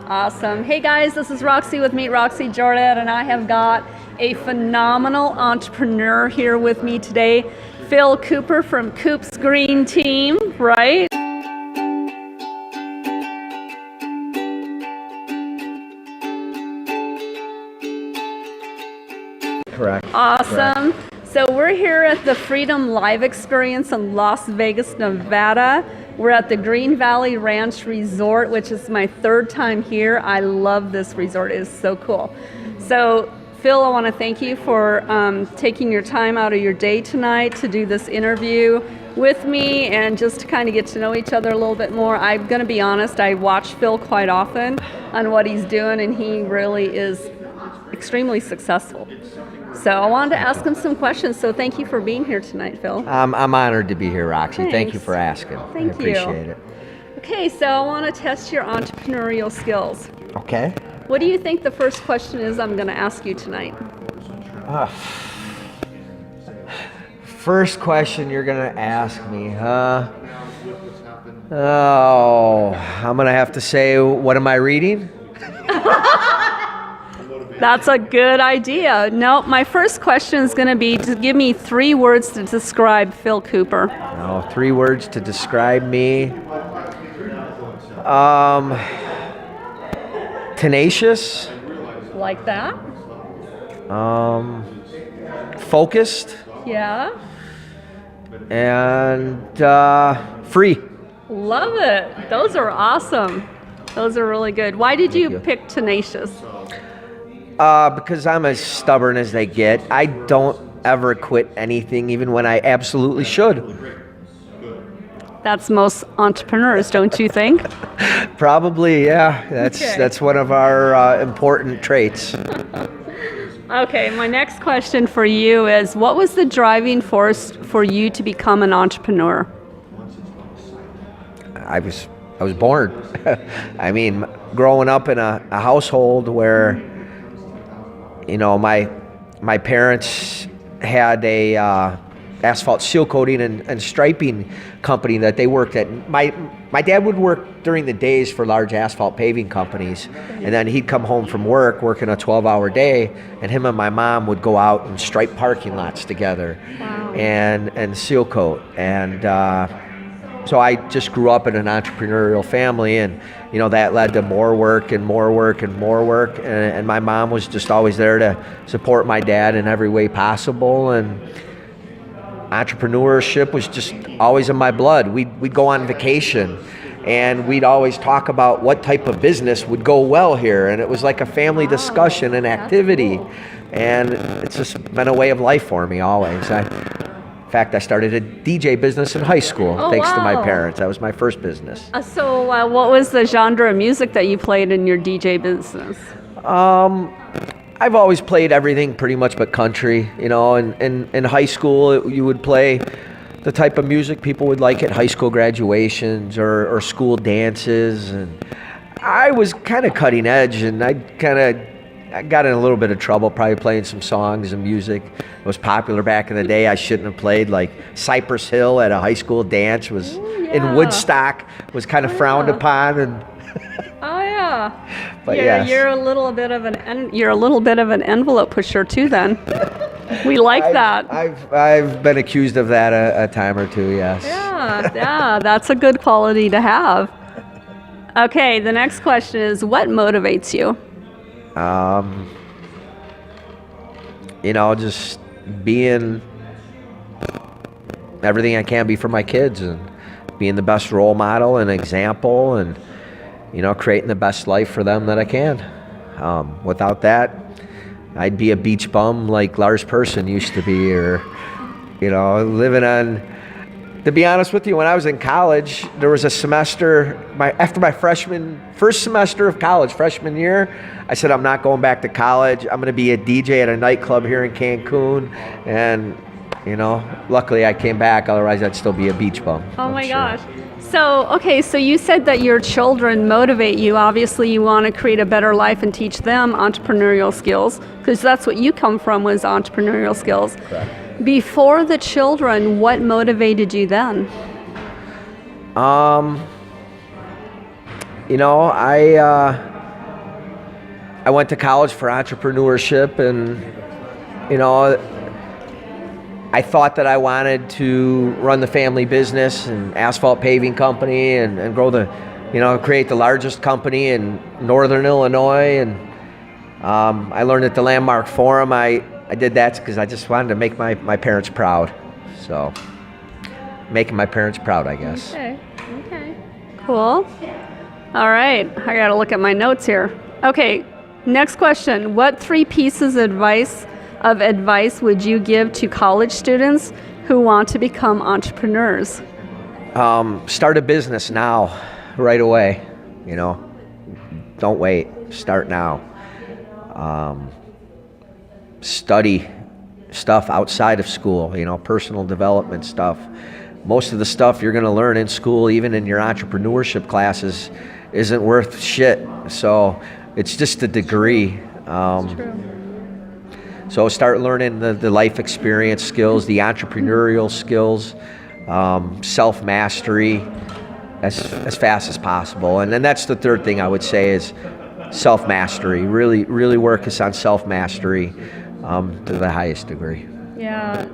Awesome. Hey guys, this is Roxy with Meet Roxy Jordan, and I have got a phenomenal entrepreneur here with me today, Phil Cooper from Coops Green Team, right? Correct. Awesome. Correct. So we're here at the Freedom Live Experience in Las Vegas, Nevada. We're at the Green Valley Ranch Resort, which is my third time here. I love this resort. It is so cool. So Phil, I want to thank you for taking your time out of your day tonight to do this interview with me and just to kind of get to know each other a little bit more. I'm going to be honest, I watch Phil quite often on what he's doing, and he really is extremely successful. So I wanted to ask him some questions. So thank you for being here tonight, Phil. I'm honored to be here, Roxy. Thanks. Thank you for asking. Thank I appreciate it. Okay, so I want to test your entrepreneurial skills. Okay. What do you think the first question is I'm going to ask you tonight? First question you're going to ask me, huh? Oh, I'm going to have to say, what am I reading? That's a good idea. No, my first question is going to be to give me 3 words to describe Phil Cooper. Oh, 3 words to describe me. Tenacious. Like that? Focused. Yeah. And free. Love it. Those are awesome. Those are really good. Why did you pick tenacious? Because I'm as stubborn as they get. I don't ever quit anything, even when I absolutely should. That's most entrepreneurs, don't you think? Probably, yeah. That's one of our important traits. Okay, my next question for you is, what was the driving force for you to become an entrepreneur? I was born. I mean, growing up in a household where, you know, my parents had a asphalt seal coating and striping company that they worked at. My dad would work during the days for large asphalt paving companies, and then he'd come home from work working a 12-hour day, and him and my mom would go out and stripe parking lots together. Wow. and seal coat. And so I just grew up in an entrepreneurial family, and you know that led to more work and more work and more work. And my mom was just always there to support my dad in every way possible. And entrepreneurship was just always in my blood. We'd go on vacation, and we'd always talk about what type of business would go well here. And it was like a family discussion and activity. Cool. And it's just been a way of life for me always. In fact, I started a DJ business in high school, thanks to my parents. That was my first business. So what was the genre of music that you played in your DJ business? I've always played everything pretty much but country. You know, in high school, you would play the type of music people would like at high school graduations or school dances. And I was kind of cutting edge, and I got in a little bit of trouble probably playing some songs and music that was popular back in the day I shouldn't have played, like Cypress Hill at a high school dance was in Woodstock, was kind of frowned upon. And oh yeah. But yes. You're a little bit of an envelope pusher too then. We like that. I've been accused of that a time or two, yes. Yeah, that's a good quality to have. Okay, the next question is, what motivates you? You know, just being everything I can be for my kids, and being the best role model and example, and you know, creating the best life for them that I can. Without that, I'd be a beach bum like Lars Persson used to be, or you know, living on. To be honest with you, when I was in college, there was a semester, after my first semester of college, freshman year, I said, I'm not going back to college. I'm going to be a DJ at a nightclub here in Cancun. And, you know, luckily I came back. Otherwise, I'd still be a beach bum. Oh my gosh. So you said that your children motivate you. Obviously, you want to create a better life and teach them entrepreneurial skills, because that's what you come from, was entrepreneurial skills. Correct. Before the children, what motivated you then? You know, I went to college for entrepreneurship, and you know, I thought that I wanted to run the family business and asphalt paving company and grow create the largest company in Northern Illinois. And I learned at the Landmark Forum. I did that because I just wanted to make my parents proud. So making my parents proud, I guess. Okay. Cool. All right. I got to look at my notes here. Okay. Next question. What 3 pieces of advice would you give to college students who want to become entrepreneurs? Start a business now, right away. Don't wait. Start now. Study stuff outside of school, personal development stuff. Most of the stuff you're going to learn in school, even in your entrepreneurship classes, isn't worth shit. So it's just a degree. That's true. So start learning the life experience skills, the entrepreneurial skills, self-mastery as fast as possible. And then that's the third thing I would say is self-mastery. Really work us on self-mastery to the highest degree. Yeah.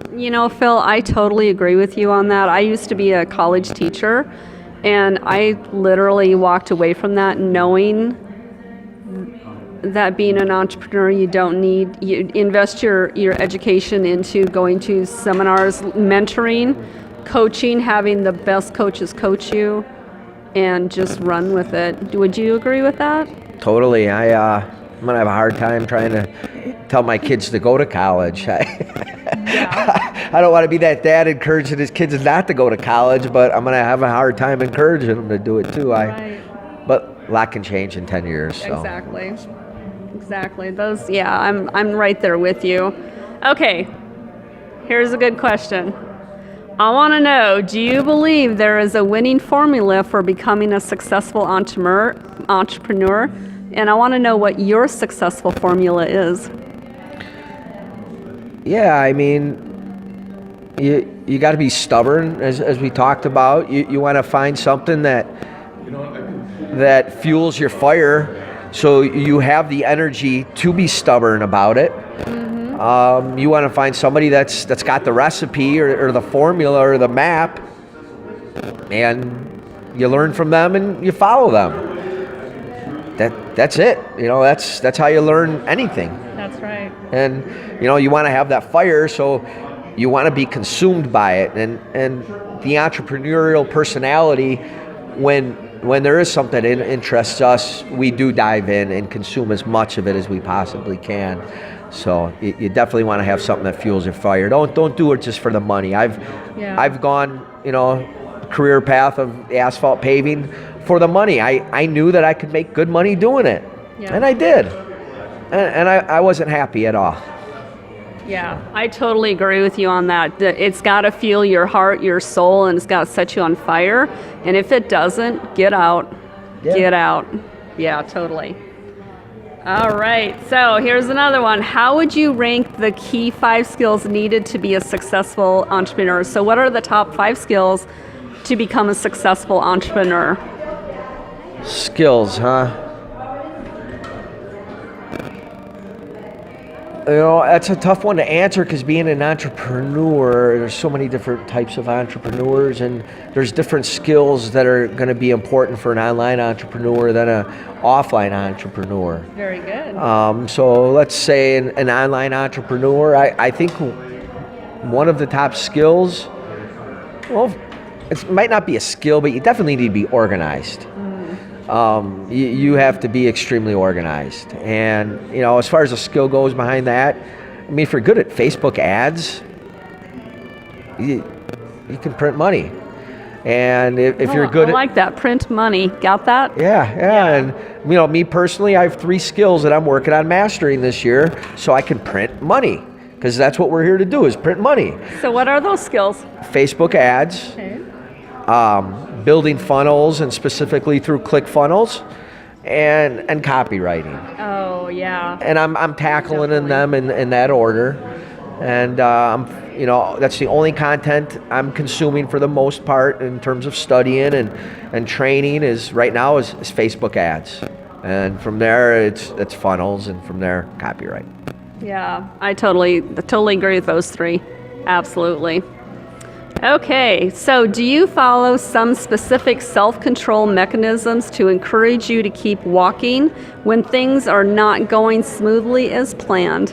Phil, I totally agree with you on that. I used to be a college teacher, and I literally walked away from that knowing that being an entrepreneur, you invest your education into going to seminars, mentoring, coaching, having the best coaches coach you, and just run with it. Would you agree with that? Totally. I'm going to have a hard time trying to tell my kids to go to college. I don't want to be that dad encouraging his kids not to go to college, but I'm going to have a hard time encouraging them to do it too. Right. But a lot can change in 10 years. So. Exactly. I'm right there with you. Okay, here's a good question. I want to know, do you believe there is a winning formula for becoming a successful entrepreneur? And I want to know what your successful formula is. Yeah, I mean, you got to be stubborn, as we talked about. You want to find something that fuels your fire, so you have the energy to be stubborn about it. Mm-hmm. You want to find somebody that's got the recipe or the formula or the map, and you learn from them and you follow them. That's it. That's how you learn anything. That's right. And you want to have that fire, so you want to be consumed by it. And the entrepreneurial personality, when there is something that interests us, we do dive in and consume as much of it as we possibly can. So you definitely want to have something that fuels your fire. Don't do it just for the money. I've gone career path of asphalt paving for the money. I knew that I could make good money doing it, and I did, and I wasn't happy at all. Yeah, I totally agree with you on that. It's got to fuel your heart, your soul, and it's got to set you on fire. And if it doesn't, get out. Yeah. Get out. Yeah, totally. All right, so here's another one. How would you rank the key 5 skills needed to be a successful entrepreneur? So what are the top 5 skills to become a successful entrepreneur? Skills, huh? That's a tough one to answer, because being an entrepreneur, there's so many different types of entrepreneurs, and there's different skills that are going to be important for an online entrepreneur than an offline entrepreneur. Very good. So let's say an online entrepreneur, I think one of the top skills, well, it might not be a skill, but you definitely need to be organized. You have to be extremely organized. And, as far as a skill goes behind that, I mean, if you're good at Facebook ads, you can print money. And if you're good I like that, print money. Got that? Yeah. And, me personally, I have 3 skills that I'm working on mastering this year, so I can print money, because that's what we're here to do, is print money. So what are those skills? Facebook ads. Okay. Building funnels, and specifically through ClickFunnels, and copywriting. Oh yeah. And I'm tackling them in that order, and that's the only content I'm consuming for the most part in terms of studying and training is right now is Facebook ads. And from there, it's funnels, and from there, copyright. Yeah, I totally agree with those three. Absolutely. Okay, so do you follow some specific self-control mechanisms to encourage you to keep walking when things are not going smoothly as planned?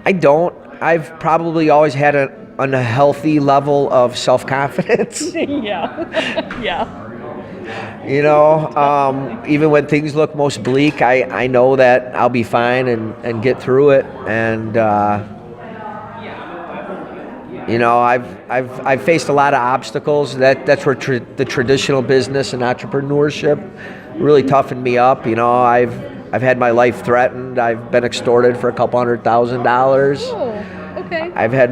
I don't. I've probably always had an unhealthy level of self-confidence. Yeah. Yeah. You know, even when things look most bleak, I know that I'll be fine and get through it. And you know, I've faced a lot of obstacles. That's where the traditional business and entrepreneurship really toughened me up. You know, I've had my life threatened. I've been extorted for $200,000. Oh, okay. I've had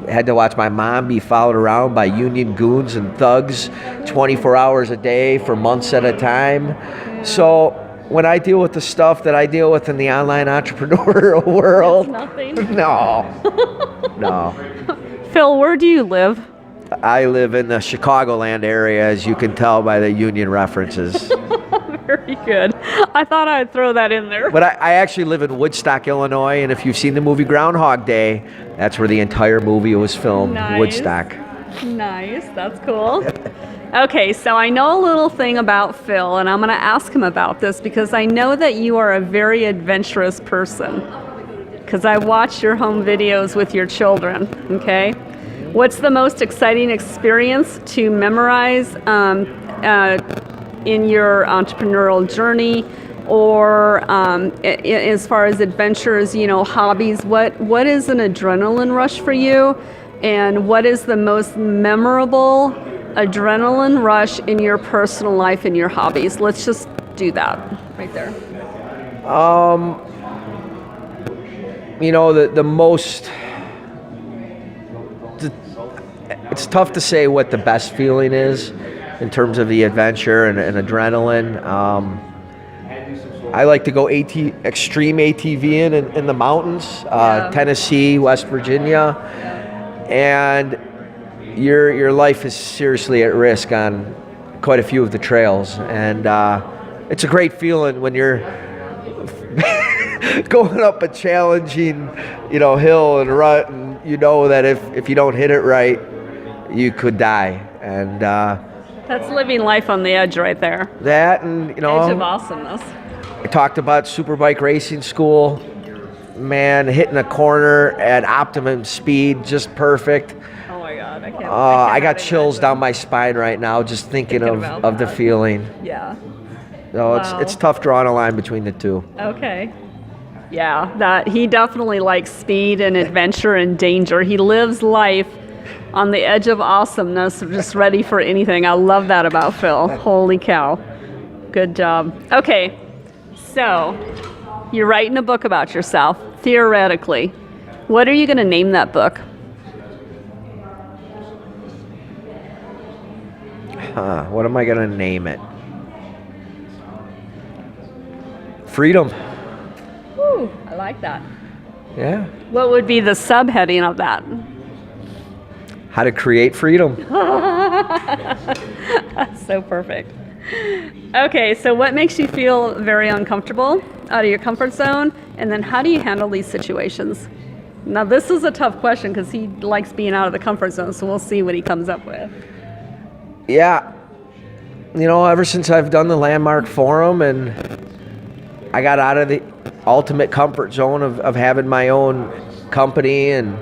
had to watch my mom be followed around by union goons and thugs 24 hours a day for months at a time. So when I deal with the stuff that I deal with in the online entrepreneurial world, Nothing. No. Phil, where do you live? I live in the Chicagoland area, as you can tell by the union references. Very good. I thought I'd throw that in there. But I actually live in Woodstock, Illinois, and if you've seen the movie Groundhog Day, that's where the entire movie was filmed, Nice. Woodstock. Nice, that's cool. Okay, so I know a little thing about Phil, and I'm going to ask him about this because I know that you are a very adventurous person. Because I watch your home videos with your children, okay? What's the most exciting experience to memorize in your entrepreneurial journey, or as far as adventures, you know, hobbies? What is an adrenaline rush for you, and what is the most memorable adrenaline rush in your personal life and your hobbies? Let's just do that right there. You know, it's tough to say what the best feeling is in terms of the adventure and adrenaline. I like to go extreme ATVing in the mountains, Tennessee, West Virginia, and your life is seriously at risk on quite a few of the trails. And it's a great feeling when you're going up a challenging, hill and rut, and you know that if you don't hit it right, you could die. And that's living life on the edge right there. That, and Edge of awesomeness. I talked about Superbike racing school. Man, hitting a corner at optimum speed, just perfect. Oh my God, I can't. I got chills down my spine right now just thinking of the feeling. Yeah. So Wow. it's tough drawing a line between the two. Okay. Yeah, that he definitely likes speed and adventure and danger. He lives life on the edge of awesomeness, just ready for anything. I love that about Phil. Holy cow. Good job. Okay, so you're writing a book about yourself, theoretically. What are you going to name that book? What am I going to name it? Freedom. Woo, I like that. Yeah. What would be the subheading of that? How to create freedom. That's so perfect. Okay, so what makes you feel very uncomfortable, out of your comfort zone, and then how do you handle these situations? Now, this is a tough question because he likes being out of the comfort zone, so we'll see what he comes up with. Yeah. Ever since I've done the Landmark Forum and I got out of the ultimate comfort zone of having my own company, and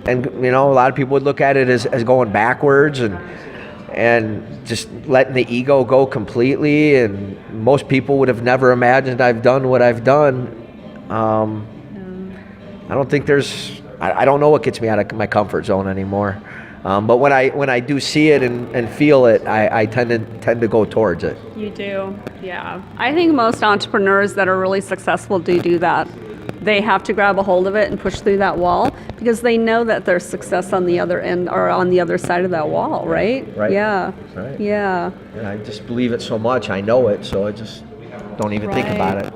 a lot of people would look at it as going backwards and just letting the ego go completely, and most people would have never imagined I've done what I've done. I don't think I don't know what gets me out of my comfort zone anymore. But when I do see it and feel it, I tend to go towards it. You do, yeah. I think most entrepreneurs that are really successful do that. They have to grab a hold of it and push through that wall because they know that there's success on the other end or on the other side of that wall, right? Right. Yeah. Right. Yeah. And I just believe it so much. I know it, so I just don't even think about it.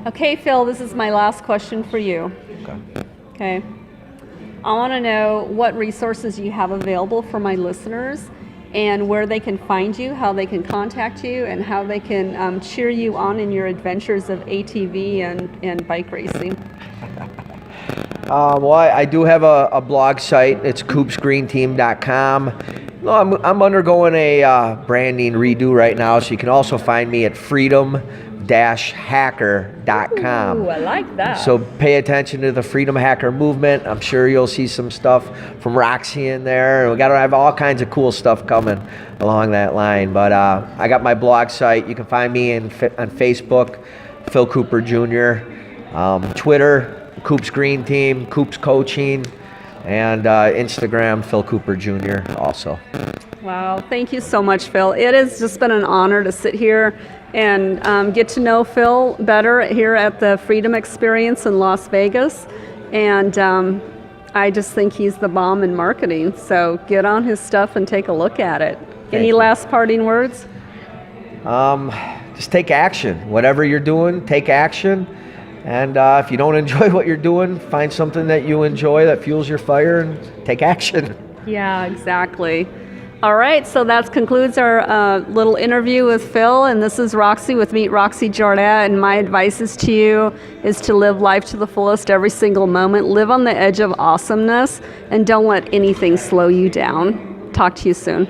Okay, Phil, this is my last question for you. Okay. Okay. I want to know what resources you have available for my listeners and where they can find you, how they can contact you, and how they can cheer you on in your adventures of ATV and bike racing. Well, I do have a blog site. It's coopsgreenteam.com. No, I'm undergoing a branding redo right now, so you can also find me at freedom-hacker.com. Ooh, I like that. So pay attention to the Freedom Hacker movement. I'm sure you'll see some stuff from Roxy in there. We got to have all kinds of cool stuff coming along that line. But I got my blog site. You can find me on Facebook, Phil Cooper Jr., Twitter, Coops Green Team, Coops Coaching, and Instagram, Phil Cooper Jr. also. Wow, thank you so much, Phil. It has just been an honor to sit here and get to know Phil better here at the Freedom Experience in Las Vegas. And I just think he's the bomb in marketing. So get on his stuff and take a look at it. Any last parting words? Just take action. Whatever you're doing, take action. And if you don't enjoy what you're doing, find something that you enjoy that fuels your fire and take action. Yeah, exactly. All right, so that concludes our little interview with Phil, and this is Roxy with Meet Roxy Jardette, and my advice is to you is to live life to the fullest every single moment, live on the edge of awesomeness, and don't let anything slow you down. Talk to you soon.